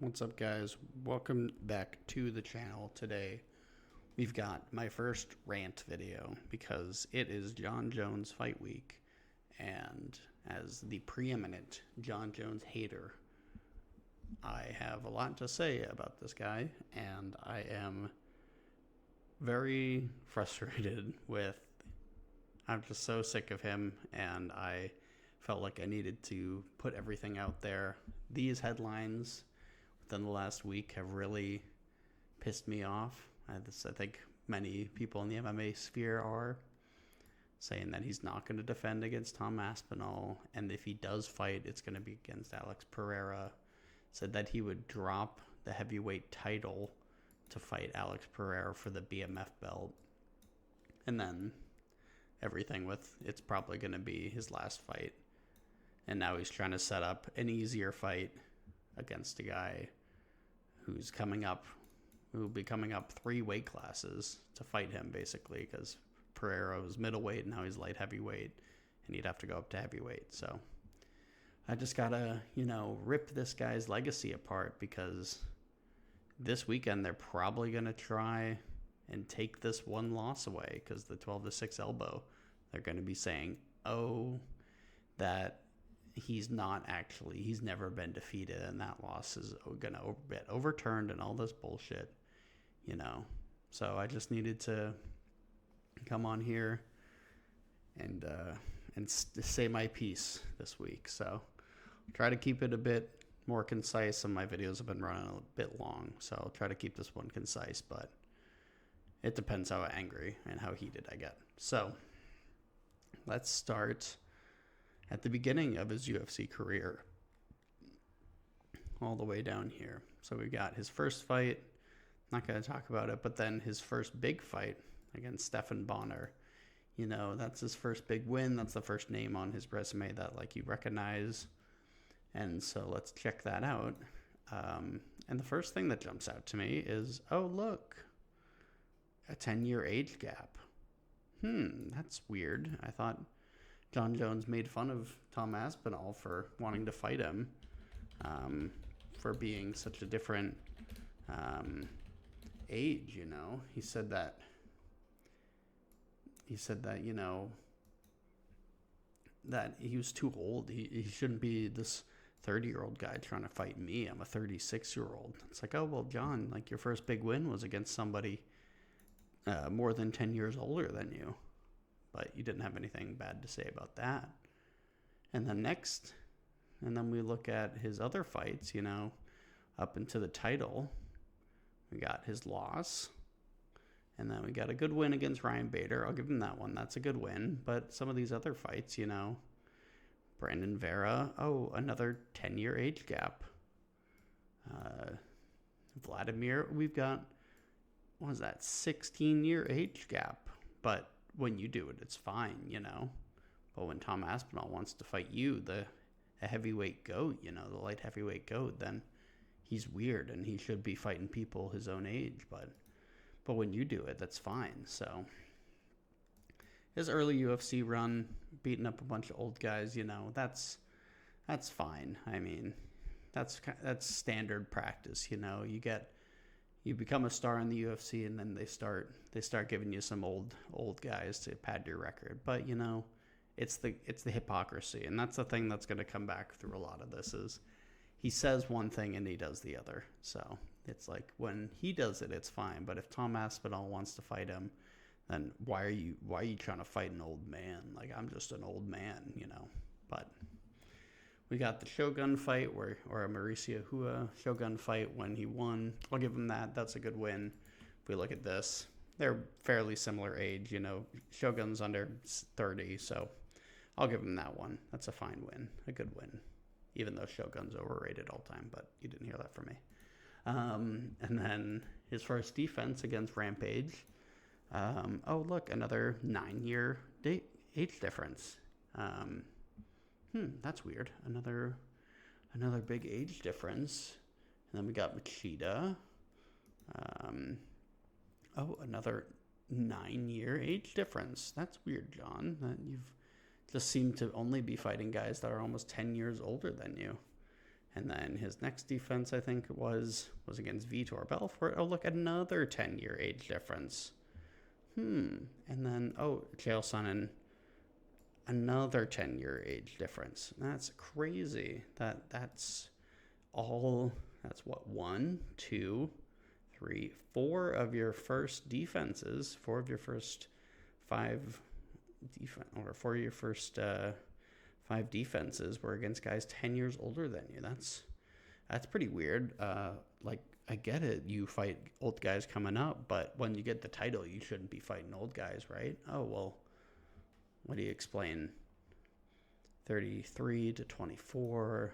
What's up, guys? Welcome back to the channel. Today we've got my first rant video because it is Jon Jones fight week, and as the preeminent Jon Jones hater, I have a lot to say about this guy, and I am very frustrated with. I'm just so sick of him, and I felt like I needed to put everything out there. These headlines within the last week have really pissed me off. I think many people in the MMA sphere are saying that he's not going to defend against Tom Aspinall, and if he does fight, it's going to be against Alex Pereira. Said that he would drop the heavyweight title to fight Alex Pereira for the BMF belt, and then everything with it's probably going to be his last fight. And now he's trying to set up an easier fight against a guy who will be coming up 3 weight classes to fight him, basically, because Pereira was middleweight and now he's light heavyweight, and he'd have to go up to heavyweight. So I just gotta, rip this guy's legacy apart, because this weekend they're probably gonna try and take this one loss away, because the 12-6 elbow, they're gonna be saying, oh, that he's never been defeated, and that loss is gonna get overturned and all this bullshit, So I just needed to come on here and say my piece this week. So I'll try to keep it a bit more concise. Some of my videos have been running a bit long, so I'll try to keep this one concise, but it depends how angry and how heated I get. So let's start at the beginning of his UFC career, all the way down here. So we got his first fight, not going to talk about it, but then his first big fight against Stephan Bonnar. That's his first big win. That's the first name on his resume that you recognize. And so let's check that out. And the first thing that jumps out to me is, oh, look, a 10-year age gap. That's weird. I thought Jon Jones made fun of Tom Aspinall for wanting to fight him, for being such a different age. He said that that he was too old. He shouldn't be this 30-year-old guy trying to fight me. I'm a 36-year-old. It's like, oh, well, John, your first big win was against somebody more than 10 years older than you, but you didn't have anything bad to say about that. And then we look at his other fights, up into the title. We got his loss, and then we got a good win against Ryan Bader. I'll give him that one. That's a good win. But some of these other fights, Brandon Vera, another 10-year age gap. Vladimir, we've got, 16-year age gap. But when you do it, it's fine, But when Tom Aspinall wants to fight you, a heavyweight goat, the light heavyweight goat, then he's weird, and he should be fighting people his own age. But when you do it, that's fine. So his early UFC run, beating up a bunch of old guys, that's fine. I mean, that's standard practice. You become a star in the UFC, and then they start giving you some old guys to pad your record. But it's the hypocrisy, and that's the thing that's going to come back through a lot of this. Is he says one thing and he does the other. So it's like, when he does it, it's fine. But if Tom Aspinall wants to fight him, then why are you trying to fight an old man? I'm just an old man, But we got the Shogun fight or a Mauricio Hua Shogun fight when he won. I'll give him that. That's a good win. If we look at this, they're fairly similar age, Shogun's under 30, so I'll give him that one. That's a fine win, a good win, even though Shogun's overrated all time, but you didn't hear that from me. And then his first defense against Rampage. Look, another 9-year age difference. That's weird. Another big age difference. And then we got Machida. Another 9-year age difference. That's weird, John. That you've just seemed to only be fighting guys that are almost 10 years older than you. And then his next defense, I think, was against Vitor Belfort. Oh, look, another 10-year age difference. And then, Chael Sonnen, another 10-year age difference. That's crazy. That's what, 1, 2, 3, 4 of your first defenses, 4 of your first 5 or 4 of your first 5 defenses were against guys 10 years older than you. That's pretty weird. I get it. You fight old guys coming up, but when you get the title, you shouldn't be fighting old guys, right? Oh, well, what do you explain? 33 to 24,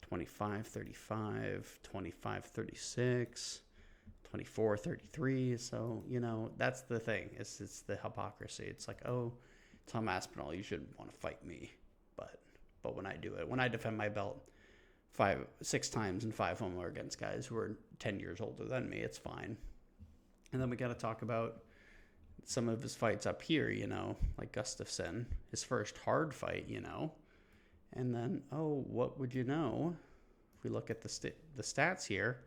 25, 35, 25, 36, 24, 33. So, that's the thing. It's the hypocrisy. It's like, oh, Tom Aspinall, you shouldn't want to fight me. But when I do it, when I defend my belt 6 times and 5 of them are against guys who are 10 years older than me, it's fine. And then we got to talk about some of his fights up here, like Gustafsson, his first hard fight, And then, what would you know? If we look at the stats here,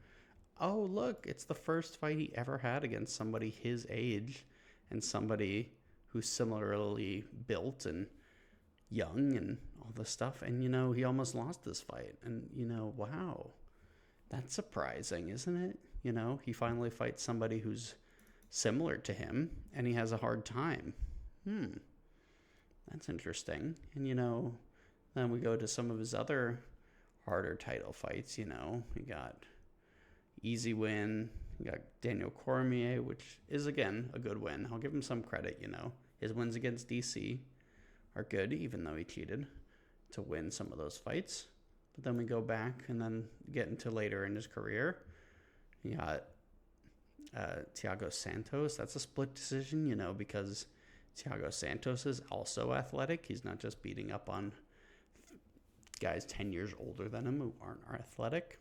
look, it's the first fight he ever had against somebody his age and somebody who's similarly built and young and all this stuff. And, he almost lost this fight. And, wow, that's surprising, isn't it? He finally fights somebody who's similar to him and he has a hard time. That's interesting. And, then we go to some of his other harder title fights. We got easy win. We got Daniel Cormier, which is, again, a good win. I'll give him some credit, His wins against DC are good, even though he cheated to win some of those fights. But then we go back and then get into later in his career. You got Thiago Santos. That's a split decision, because Thiago Santos is also athletic. He's not just beating up on guys 10 years older than him who aren't athletic.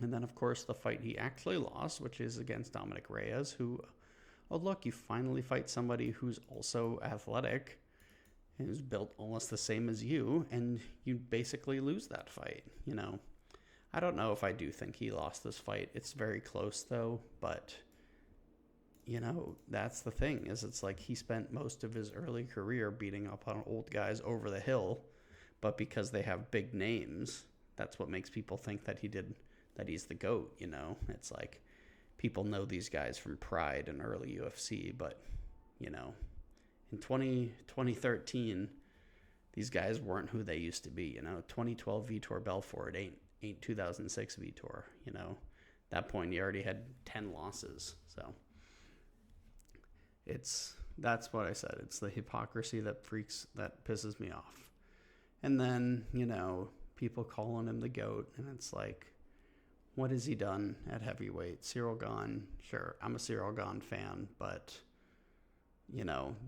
And then, of course, the fight he actually lost, which is against Dominic Reyes, who, look, you finally fight somebody who's also athletic and who's built almost the same as you, and you basically lose that fight, I don't know if I do think he lost this fight. It's very close, though, but, that's the thing, is it's like he spent most of his early career beating up on old guys over the hill, but because they have big names, that's what makes people think that he's the GOAT, It's like people know these guys from Pride and early UFC, but, in 2013, these guys weren't who they used to be. 2012 Vitor Belfort ain't 2006 Vitor. At that point he already had 10 losses. So that's what I said. It's the hypocrisy that pisses me off. And then people calling him the GOAT, and it's like, what has he done at heavyweight? Cyril Gane, sure, I'm a Cyril Gane fan, but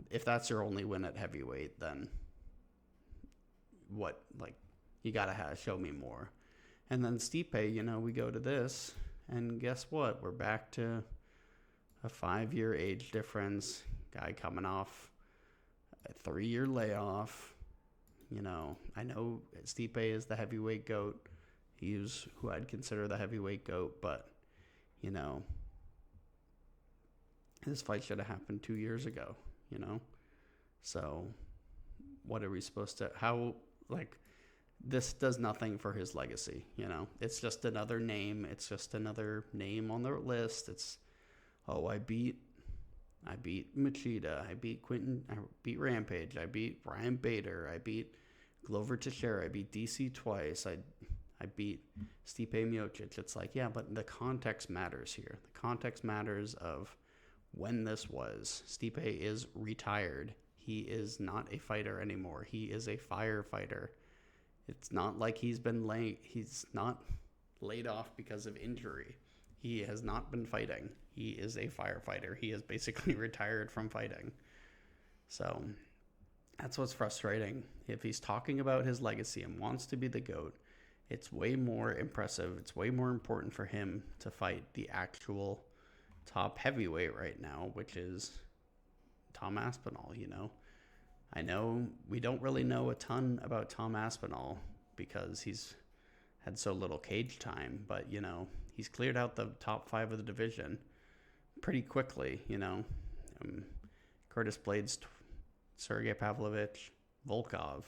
if that's your only win at heavyweight, then what? Like, you gotta show me more. And then Stipe, we go to this, and guess what? We're back to a 5-year age difference. Guy coming off a 3-year layoff. I know Stipe is the heavyweight GOAT. He's who I'd consider the heavyweight GOAT, but this fight should have happened 2 years ago, So what are we supposed to, this does nothing for his legacy, It's just another name. It's just another name on the list. It's, I beat Machida. I beat Rampage. I beat Ryan Bader. I beat Glover Teixeira. I beat DC twice. I beat Stipe Miocic. It's like, yeah, but the context matters here. The context matters of when this was. Stipe is retired. He is not a fighter anymore. He is a firefighter. It's not like he's not laid off because of injury. He has not been fighting. He is a firefighter. He is basically retired from fighting. So that's what's frustrating. If he's talking about his legacy and wants to be the GOAT, it's way more impressive. It's way more important for him to fight the actual top heavyweight right now, which is Tom Aspinall, I know we don't really know a ton about Tom Aspinall because he's had so little cage time, but he's cleared out the top 5 of the division pretty quickly. Curtis Blades, Sergey Pavlovich, Volkov,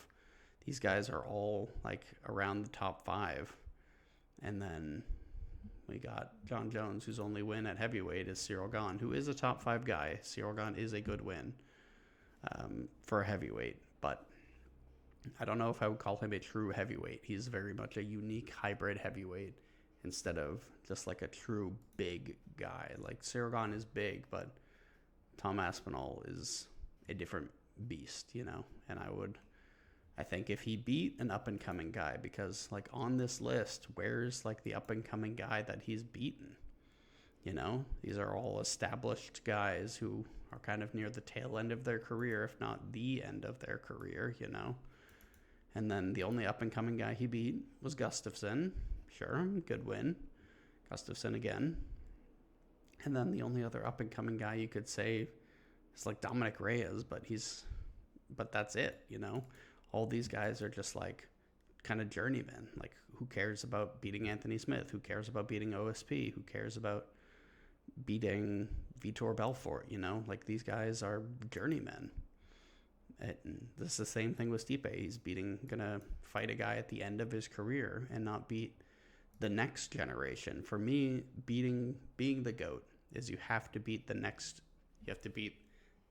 these guys are all like around the top 5. And then we got Jon Jones, whose only win at heavyweight is Cyril Gane, who is a top 5 guy. Cyril Gane is a good win for a heavyweight, but I don't know if I would call him a true heavyweight. He's very much a unique hybrid heavyweight instead of just like a true big guy. Like Cyril Gane is big, but Tom Aspinall is a different beast, and I think if he beat an up-and-coming guy, because like on this list, where's like the up-and-coming guy that he's beaten? These are all established guys who are kind of near the tail end of their career, if not the end of their career, And then the only up-and-coming guy he beat was Gustafsson. Sure, good win. Gustafsson again. And then the only other up-and-coming guy you could say is like Dominic Reyes, but that's it, All these guys are just like kind of journeymen. Like, who cares about beating Anthony Smith? Who cares about beating OSP? Who cares about beating Vitor Belfort? Like, these guys are journeymen. This is the same thing with Stipe. He's gonna fight a guy at the end of his career and not beat the next generation. For me, being the GOAT is you have to beat you have to beat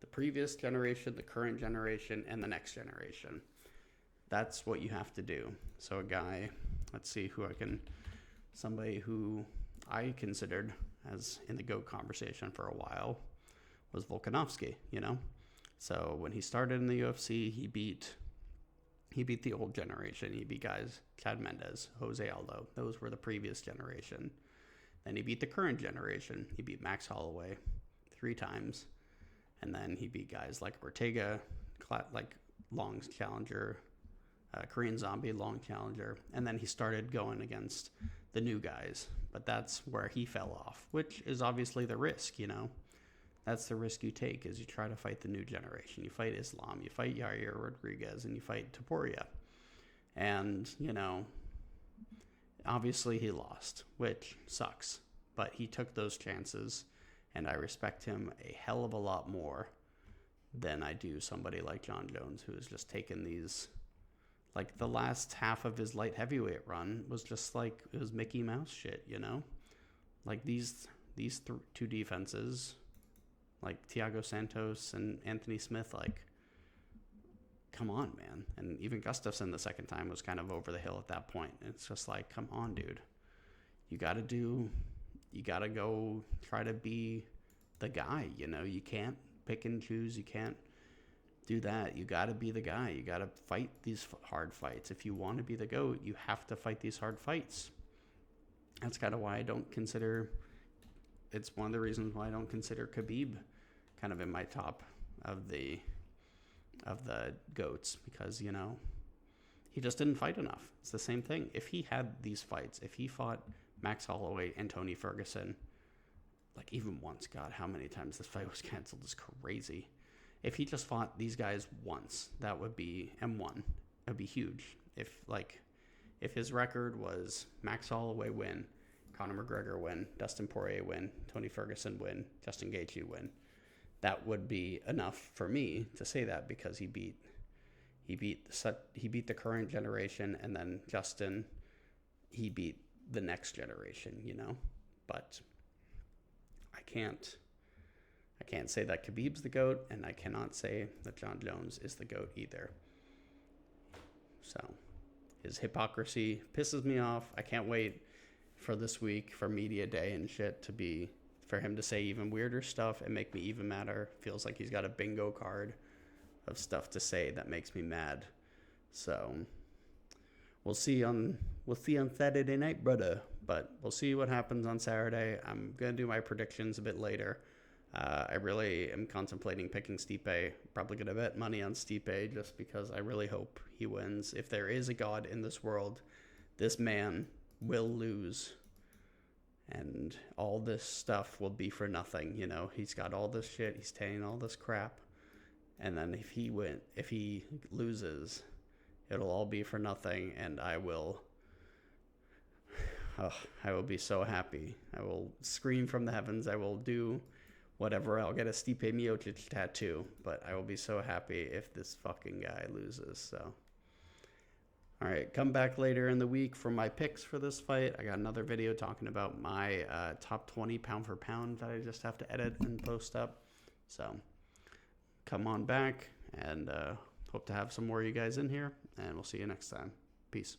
the previous generation, the current generation, and the next generation. That's what you have to do. So a guy, let's see somebody who I considered as in the GOAT conversation for a while was Volkanovski, So when he started in the UFC, he beat the old generation. He beat guys, Chad Mendes, Jose Aldo. Those were the previous generation. Then he beat the current generation. He beat Max Holloway 3 times. And then he beat guys like Ortega, like long challenger, Korean Zombie, long challenger. And then he started going against the new guys. But that's where he fell off, which is obviously the risk, That's the risk you take, is you try to fight the new generation. You fight Islam, you fight Yair Rodriguez, and you fight Topuria. And, obviously he lost, which sucks. But he took those chances, and I respect him a hell of a lot more than I do somebody like Jon Jones, who has just taken these... Like, the last half of his light heavyweight run was just like, it was Mickey Mouse shit, Like, these 2 defenses... like Thiago Santos and Anthony Smith, like, come on, man. And even Gustafsson the second time was kind of over the hill at that point. It's just like, come on, dude. You got to go try to be the guy, You can't pick and choose. You can't do that. You got to be the guy. You got to fight these hard fights. If you want to be the GOAT, you have to fight these hard fights. That's kind of why I don't consider... It's one of the reasons why I don't consider Khabib kind of in my top of the GOATs, because, he just didn't fight enough. It's the same thing. If he had these fights, if he fought Max Holloway and Tony Ferguson, like even once, God, how many times this fight was canceled is crazy. If he just fought these guys once, that would be M1. That would be huge. If his record was Max Holloway win, Conor McGregor win, Dustin Poirier win, Tony Ferguson win, Justin Gaethje win, that would be enough for me to say that, because he beat the current generation, and then Justin, he beat the next generation, But I can't say that Khabib's the GOAT, and I cannot say that Jon Jones is the GOAT either. So his hypocrisy pisses me off. I can't wait for this week, for media day and shit, for him to say even weirder stuff and make me even madder. Feels like he's got a bingo card of stuff to say that makes me mad. So we'll see on Saturday night, brother. But we'll see what happens on Saturday. I'm gonna do my predictions a bit later. I really am contemplating picking Stipe. Probably gonna bet money on Stipe just because I really hope he wins. If there is a God in this world, this man will lose, and all this stuff will be for nothing. He's got all this shit, he's saying all this crap, and then if he loses, it'll all be for nothing, and I will oh, I will be so happy. I will scream from the heavens. I will do whatever. I'll get a Stipe Miocic tattoo, but I will be so happy if this fucking guy loses. So, all right, come back later in the week for my picks for this fight. I got another video talking about my top 20 pound for pound that I just have to edit and post up. So, come on back, and hope to have some more of you guys in here, and we'll see you next time. Peace.